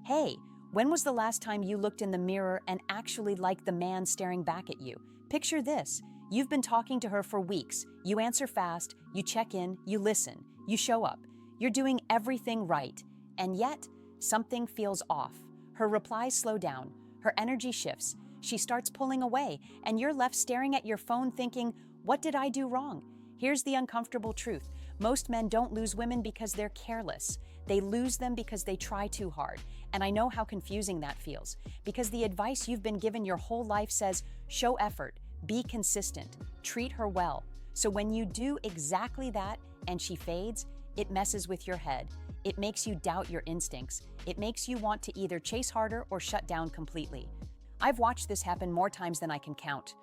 Hey, when was the last time you looked in the mirror and actually liked the man staring back at you? Picture this. You've been talking to her for weeks. You answer fast, you check in, you listen, you show up. You're doing everything right. And yet, something feels off. Her replies slow down. Her energy shifts. She starts pulling away, and you're left staring at your phone thinking, what did I do wrong? Here's the uncomfortable truth. Most men don't lose women because they're careless. They lose them because they try too hard. And I know how confusing that feels, because the advice you've been given your whole life says, show effort, be consistent, treat her well. So when you do exactly that and she fades, it messes with your head. It makes you doubt your instincts. It makes you want to either chase harder or shut down completely. I've watched this happen more times than I can count.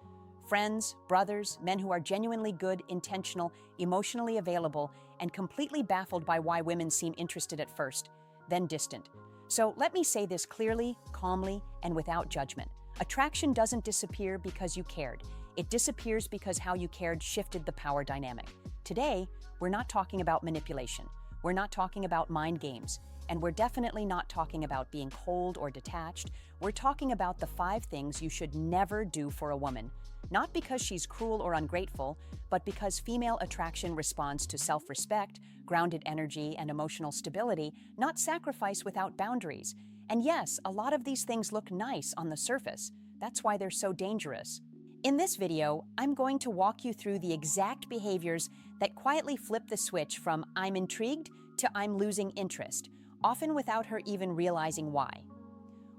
Friends, brothers, men who are genuinely good, intentional, emotionally available, and completely baffled by why women seem interested at first, then distant. So let me say this clearly, calmly, and without judgment. Attraction doesn't disappear because you cared. It disappears because how you cared shifted the power dynamic. Today, we're not talking about manipulation. We're not talking about mind games. And we're definitely not talking about being cold or detached. We're talking about the 5 things you should never do for a woman. Not because she's cruel or ungrateful, but because female attraction responds to self-respect, grounded energy, and emotional stability, not sacrifice without boundaries. And yes, a lot of these things look nice on the surface. That's why they're so dangerous. In this video, I'm going to walk you through the exact behaviors that quietly flip the switch from I'm intrigued to I'm losing interest, often without her even realizing why.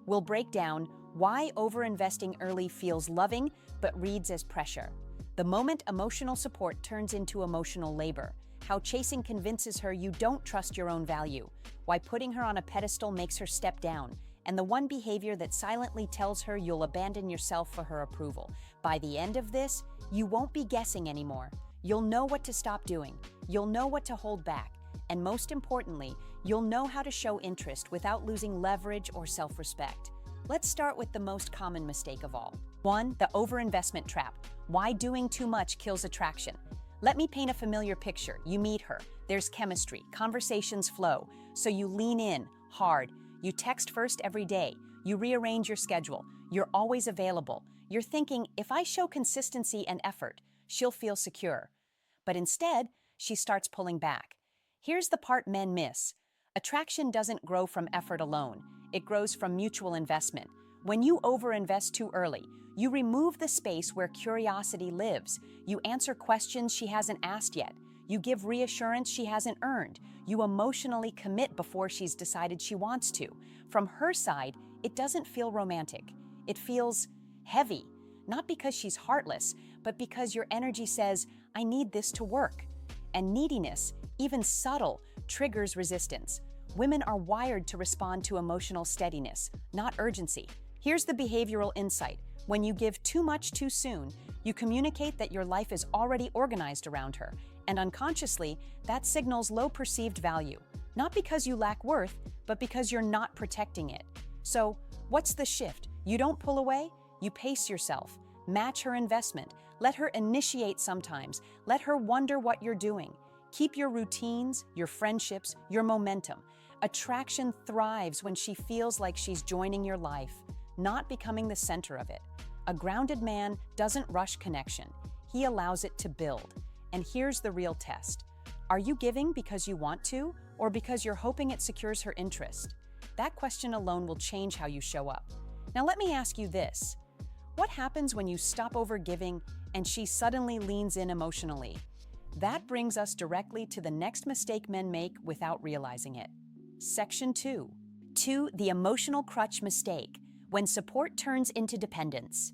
We'll break down why overinvesting early feels loving but reads as pressure, the moment emotional support turns into emotional labor, how chasing convinces her you don't trust your own value, why putting her on a pedestal makes her step down, and the one behavior that silently tells her you'll abandon yourself for her approval. By the end of this, you won't be guessing anymore. You'll know what to stop doing. You'll know what to hold back. And most importantly, you'll know how to show interest without losing leverage or self-respect. Let's start with the most common mistake of all. 1. The overinvestment trap. Why doing too much kills attraction. Let me paint a familiar picture. You meet her. There's chemistry. Conversations flow. So you lean in hard. You text first every day. You rearrange your schedule. You're always available. You're thinking, if I show consistency and effort, she'll feel secure. But instead, she starts pulling back. Here's the part men miss. Attraction doesn't grow from effort alone. It grows from mutual investment. When you overinvest too early, you remove the space where curiosity lives. You answer questions she hasn't asked yet. You give reassurance she hasn't earned. You emotionally commit before she's decided she wants to. From her side, it doesn't feel romantic. It feels heavy, not because she's heartless, but because your energy says, I need this to work. And neediness, even subtle, triggers resistance. Women are wired to respond to emotional steadiness, not urgency. Here's the behavioral insight. When you give too much too soon, you communicate that your life is already organized around her, and unconsciously, that signals low perceived value. Not because you lack worth, but because you're not protecting it. So, what's the shift? You don't pull away, you pace yourself. Match her investment. Let her initiate sometimes. Let her wonder what you're doing. Keep your routines, your friendships, your momentum. Attraction thrives when she feels like she's joining your life, not becoming the center of it. A grounded man doesn't rush connection. He allows it to build. And here's the real test. Are you giving because you want to, or because you're hoping it secures her interest? That question alone will change how you show up. Now let me ask you this. What happens when you stop overgiving and she suddenly leans in emotionally? That brings us directly to the next mistake men make without realizing it. Section 2. 2. The emotional crutch mistake, when support turns into dependence.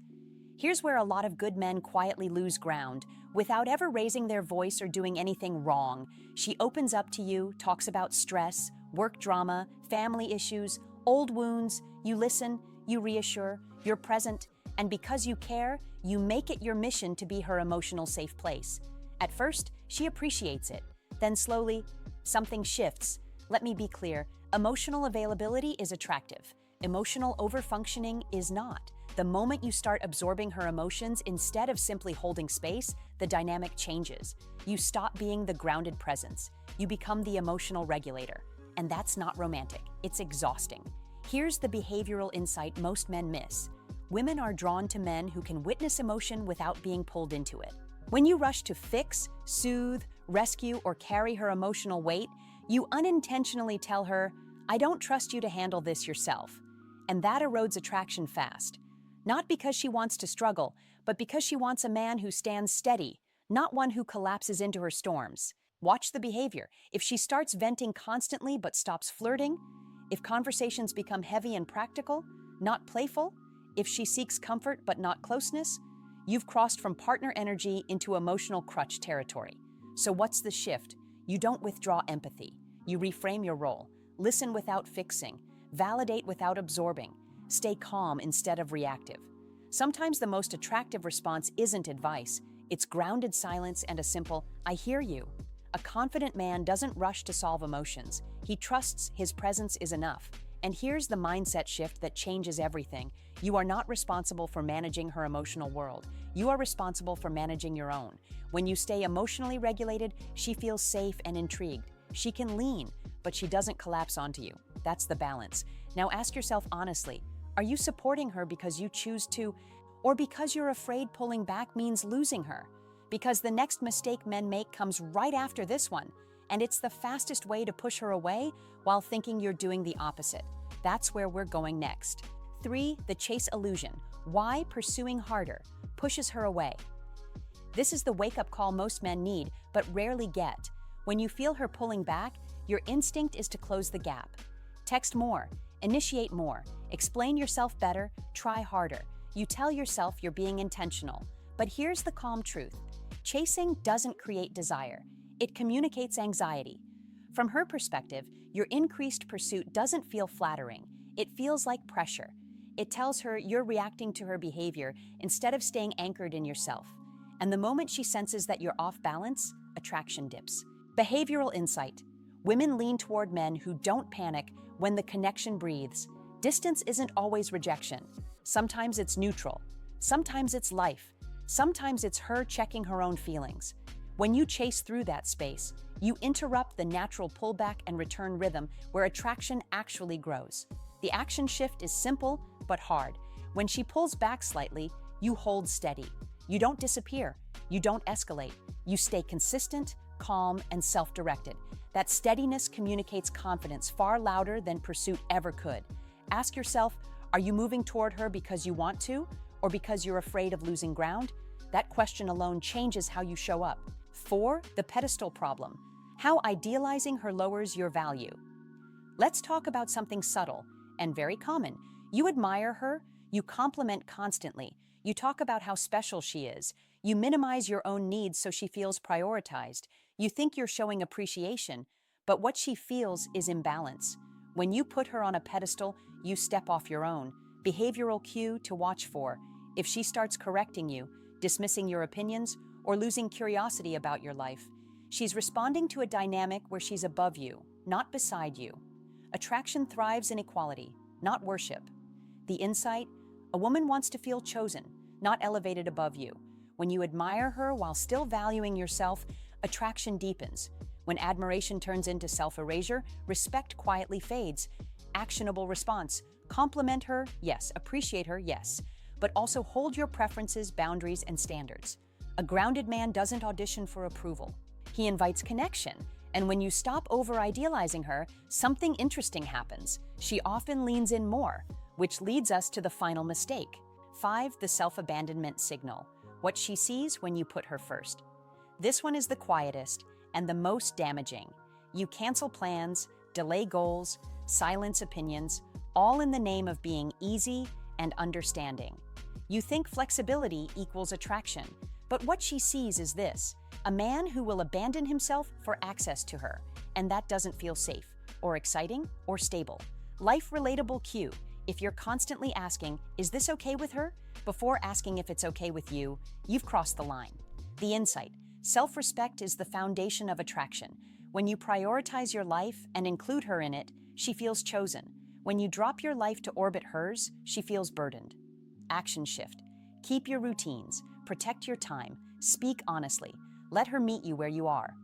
Here's where a lot of good men quietly lose ground. Without ever raising their voice or doing anything wrong, she opens up to you, talks about stress, work drama, family issues, old wounds. You listen, you reassure, you're present, and because you care, you make it your mission to be her emotional safe place. At first, she appreciates it. Then slowly, something shifts. Let me be clear, emotional availability is attractive. Emotional overfunctioning is not. The moment you start absorbing her emotions instead of simply holding space, the dynamic changes. You stop being the grounded presence. You become the emotional regulator. And that's not romantic. It's exhausting. Here's the behavioral insight most men miss. Women are drawn to men who can witness emotion without being pulled into it. When you rush to fix, soothe, rescue, or carry her emotional weight, you unintentionally tell her, "I don't trust you to handle this yourself." And that erodes attraction fast. Not because she wants to struggle, but because she wants a man who stands steady, not one who collapses into her storms. Watch the behavior. If she starts venting constantly but stops flirting, if conversations become heavy and practical, not playful, if she seeks comfort but not closeness, you've crossed from partner energy into emotional crutch territory. So what's the shift? You don't withdraw empathy. You reframe your role. Listen without fixing. Validate without absorbing. Stay calm instead of reactive. Sometimes the most attractive response isn't advice. It's grounded silence and a simple, "I hear you." A confident man doesn't rush to solve emotions. He trusts his presence is enough. And here's the mindset shift that changes everything. You are not responsible for managing her emotional world. You are responsible for managing your own. When you stay emotionally regulated, she feels safe and intrigued. She can lean, but she doesn't collapse onto you. That's the balance. Now ask yourself honestly, are you supporting her because you choose to, or because you're afraid pulling back means losing her? Because the next mistake men make comes right after this one, and it's the fastest way to push her away while thinking you're doing the opposite. That's where we're going next. 3. The chase illusion. Why pursuing harder pushes her away. This is the wake-up call most men need, but rarely get. When you feel her pulling back, your instinct is to close the gap. Text more, initiate more, explain yourself better, try harder. You tell yourself you're being intentional. But here's the calm truth. Chasing doesn't create desire. It communicates anxiety. From her perspective, your increased pursuit doesn't feel flattering. It feels like pressure. It tells her you're reacting to her behavior instead of staying anchored in yourself. And the moment she senses that you're off balance, attraction dips. Behavioral insight. Women lean toward men who don't panic when the connection breathes. Distance isn't always rejection. Sometimes it's neutral. Sometimes it's life. Sometimes it's her checking her own feelings. When you chase through that space, you interrupt the natural pullback and return rhythm where attraction actually grows. The action shift is simple but hard. When she pulls back slightly, you hold steady. You don't disappear. You don't escalate. You stay consistent, calm, and self-directed. That steadiness communicates confidence far louder than pursuit ever could. Ask yourself, are you moving toward her because you want to, or because you're afraid of losing ground? That question alone changes how you show up. 4. The pedestal problem. How idealizing her lowers your value. Let's talk about something subtle and very common. You admire her, you compliment constantly, you talk about how special she is, you minimize your own needs so she feels prioritized, you think you're showing appreciation, but what she feels is imbalance. When you put her on a pedestal, you step off your own. Behavioral cue to watch for. If she starts correcting you, dismissing your opinions, or losing curiosity about your life, she's responding to a dynamic where she's above you, not beside you. Attraction thrives in equality, not worship. The insight: a woman wants to feel chosen, not elevated above you. When you admire her while still valuing yourself, attraction deepens. When admiration turns into self-erasure, respect quietly fades. Actionable response: compliment her, yes. Appreciate her, yes. But also hold your preferences, boundaries, and standards. A grounded man doesn't audition for approval. He invites connection. And when you stop over-idealizing her, something interesting happens. She often leans in more, which leads us to the final mistake. 5. The self-abandonment signal. What she sees when you put her first. This one is the quietest and the most damaging. You cancel plans, delay goals, silence opinions, all in the name of being easy and understanding. You think flexibility equals attraction, but what she sees is this: a man who will abandon himself for access to her, and that doesn't feel safe, or exciting, or stable. Life-relatable cue: if you're constantly asking, "Is this okay with her?" before asking if it's okay with you, you've crossed the line. The insight: self-respect is the foundation of attraction. When you prioritize your life and include her in it, she feels chosen. When you drop your life to orbit hers, she feels burdened. Action shift: keep your routines, protect your time, speak honestly. Let her meet you where you are.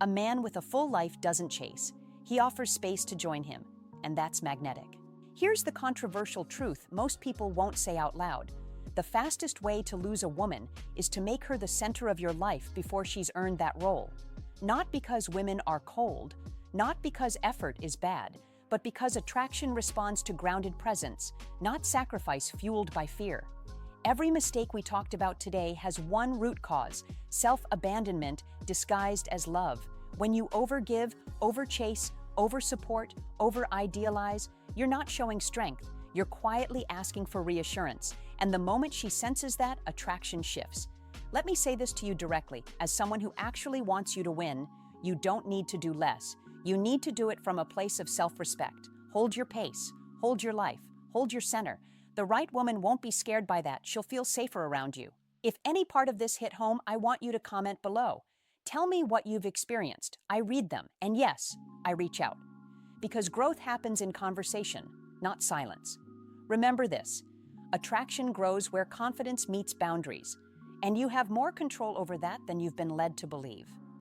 A man with a full life doesn't chase. He offers space to join him, and that's magnetic. Here's the controversial truth most people won't say out loud. The fastest way to lose a woman is to make her the center of your life before she's earned that role. Not because women are cold, not because effort is bad, but because attraction responds to grounded presence, not sacrifice fueled by fear. Every mistake we talked about today has one root cause: self-abandonment disguised as love. When you overgive, overchase, oversupport, over-idealize, you're not showing strength. You're quietly asking for reassurance, and the moment she senses that, attraction shifts. Let me say this to you directly, as someone who actually wants you to win: you don't need to do less. You need to do it from a place of self-respect. Hold your pace, hold your life, hold your center. The right woman won't be scared by that. She'll feel safer around you. If any part of this hit home, I want you to comment below. Tell me what you've experienced. I read them, and yes, I reach out. Because growth happens in conversation, not silence. Remember this: attraction grows where confidence meets boundaries, and you have more control over that than you've been led to believe.